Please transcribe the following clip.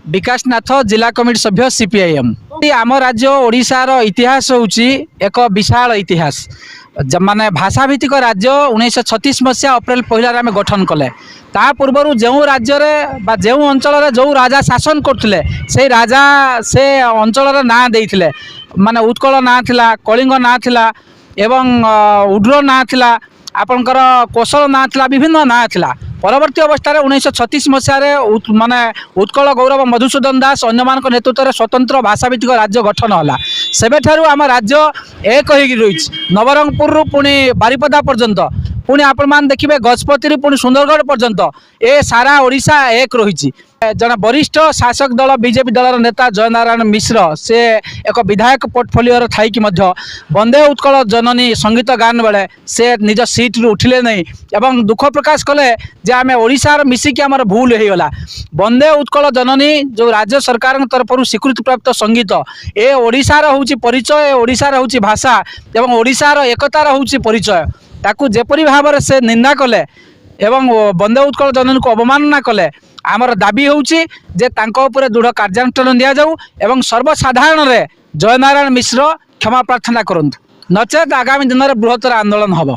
विकास नाथ जिला कमिटी सभ्य सीपीआईएम। आम राज्य ओडिशार इतिहास होउची एक विशाल इतिहास। माने भाषाभित्तिक राज्य 1936 मसीहा अप्रैल 1 आम गठन कले। ता पूर्व जो राज्य जो अंचल जो राजा शासन करते से राजा से अंचल ना देते माने उत्कल ना थिला, कलिंग ना थिला एवं उड्र ना थिला, आपणकर कौशल ना थिला, विभिन्न ना थिला। परवर्ती अवस्था 1936 मसीह माने उत्कल गौरव मधुसूदन दास अन्य नेतृत्व में स्वतंत्र भाषाभित्तिक राज्य गठन होला। सेबेठारु आम राज्य एक हो रही नवरंगपुर पुणी बारिपदा पर्यंत पुणी आपण मान देखिए गजपति पुणी सुंदरगढ़ पर्यंत ए सारा ओडिशा एक रही। जन वरिष्ठ शासक दल बीजेपी दलर नेता जयनारायण मिश्र से एक विधायक पोर्टफोलियो थी वंदे उत्कल जननी संगीत गान बेले से निज सीट रु उठिले नहीं एवं दुख प्रकाश कले जे आम ओडिशार मिसिकी आमर भूल होगला। वंदे उत्कल जननी जो राज्य सरकार तरफ स्वीकृति प्राप्त संगीत ए ओडिशार होउची परिचय, ओडिशार होउची भाषा एवं ओडिशार एकतार होउची परिचय। ताकू जेपरी भाव से निंदा कले एवं वंदे उत्कल जननी को अवमानना कले आमर दाबी होउची जे तांको उपरे दृढ़ कार्यानुष्ठान दिया जाऊ एवं सर्वसाधारण रे जयनारायण मिश्र क्षमा प्रार्थना करंतु, नचेत आगामी दिन में बृहत्तर आंदोलन हम।